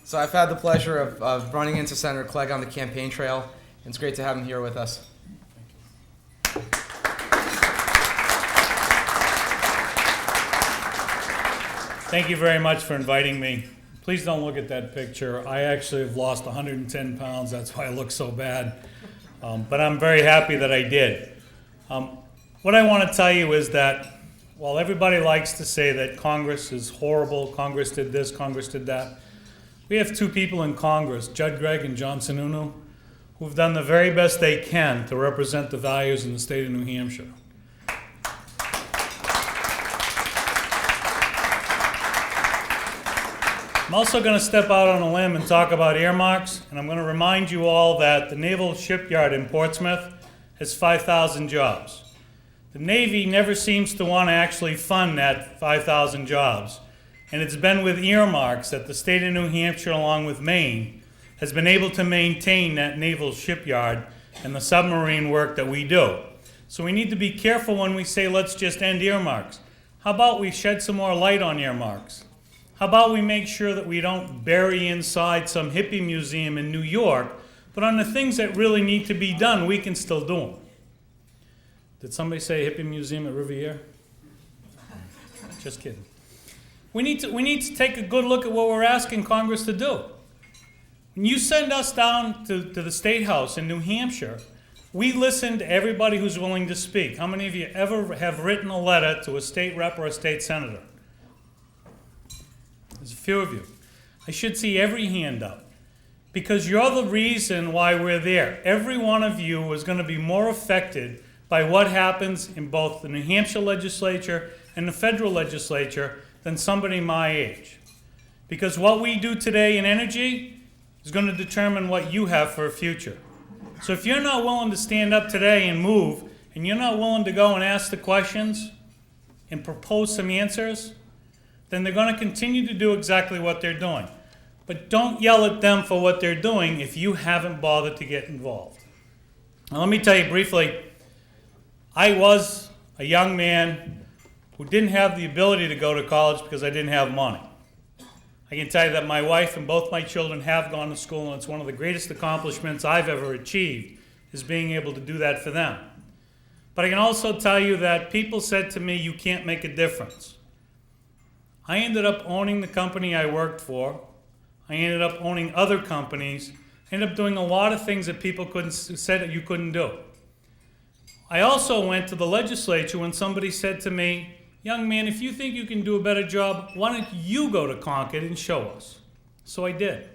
So I've had the pleasure of running into Senator Clegg on the campaign trail, and it's great to have him here with us. Thank you very much for inviting me. Please don't look at that picture. I actually have lost 110 pounds. That's why I look so bad. But I'm very happy that I did. What I want to tell you is that while everybody likes to say that Congress is horrible, Congress did this, Congress did that, we have two people in Congress, Judd Clegg and John Sununu, who've done the very best they can to represent the values in the state of New Hampshire. I'm also going to step out on a limb and talk about earmarks, and I'm going to remind you all that the Naval Shipyard in Portsmouth has 5,000 jobs. The Navy never seems to want to actually fund that 5,000 jobs, and it's been with earmarks that the state of New Hampshire, along with Maine, has been able to maintain that naval shipyard and the submarine work that we do. So we need to be careful when we say, let's just end earmarks. How about we shed some more light on earmarks? How about we make sure that we don't bury inside some hippie museum in New York, but on the things that really need to be done, we can still do them. Did somebody say hippie museum at Riviera? Just kidding. We need to take a good look at what we're asking Congress to do. When you send us down to the State House in New Hampshire, we listen to everybody who's willing to speak. How many of you ever have written a letter to a state rep or a state senator? There's a few of you. I should see every hand up, because you're the reason why we're there. Every one of you is going to be more affected by what happens in both the New Hampshire legislature and the federal legislature than somebody my age. Because what we do today in energy is going to determine what you have for a future. So if you're not willing to stand up today and move, and you're not willing to go and ask the questions and propose some answers, then they're going to continue to do exactly what they're doing. But don't yell at them for what they're doing if you haven't bothered to get involved. Now, let me tell you briefly, I was a young man who didn't have the ability to go to college because I didn't have money. I can tell you that my wife and both my children have gone to school, and it's one of the greatest accomplishments I've ever achieved, is being able to do that for them. But I can also tell you that people said to me, you can't make a difference. I ended up owning the company I worked for. I ended up owning other companies. I ended up doing a lot of things that people said that you couldn't do. I also went to the legislature when somebody said to me, young man, if you think you can do a better job, why don't you go to Concord and show us? So I did.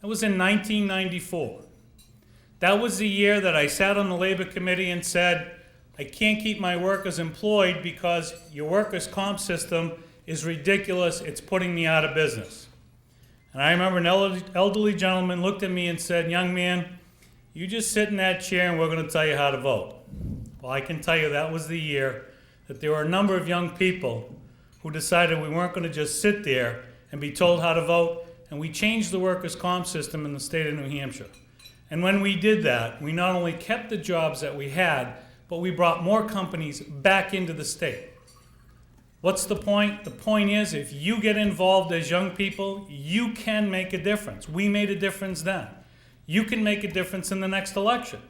That was in 1994. That was the year that I sat on the Labor Committee and said, I can't keep my workers employed because your workers' comp system is ridiculous. It's putting me out of business. And I remember an elderly gentleman looked at me and said, young man, you just sit in that chair and we're going to tell you how to vote. Well, I can tell you that was the year that there were a number of young people who decided we weren't going to just sit there and be told how to vote, and we changed the workers' comp system in the state of New Hampshire. And when we did that, we not only kept the jobs that we had, but we brought more companies back into the state. What's the point? The point is, if you get involved as young people, you can make a difference. We made a difference then. You can make a difference in the next election.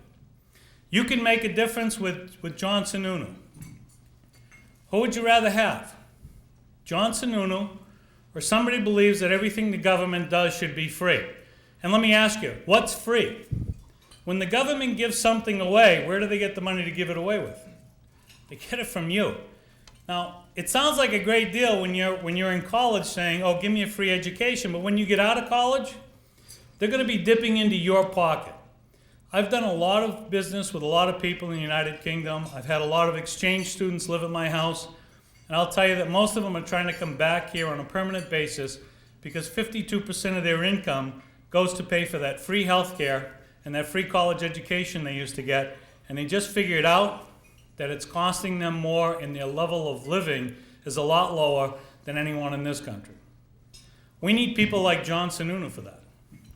You can make a difference with John Sununu. Who would you rather have? John Sununu, or somebody who believes that everything the government does should be free? And let me ask you, what's free? When the government gives something away, where do they get the money to give it away with? They get it from you. Now, it sounds like a great deal when you're in college saying, oh, give me a free education, but when you get out of college, they're going to be dipping into your pocket. I've done a lot of business with a lot of people in the United Kingdom. I've had a lot of exchange students live at my house, and I'll tell you that most of them are trying to come back here on a permanent basis because 52% of their income goes to pay for that free health care and that free college education they used to get, and they just figured out that it's costing them more and their level of living is a lot lower than anyone in this country. We need people like John Sununu for that.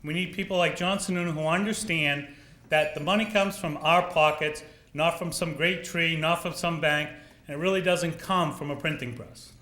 We need people like John Sununu who understand that the money comes from our pockets, not from some great tree, not from some bank, and it really doesn't come from a printing press.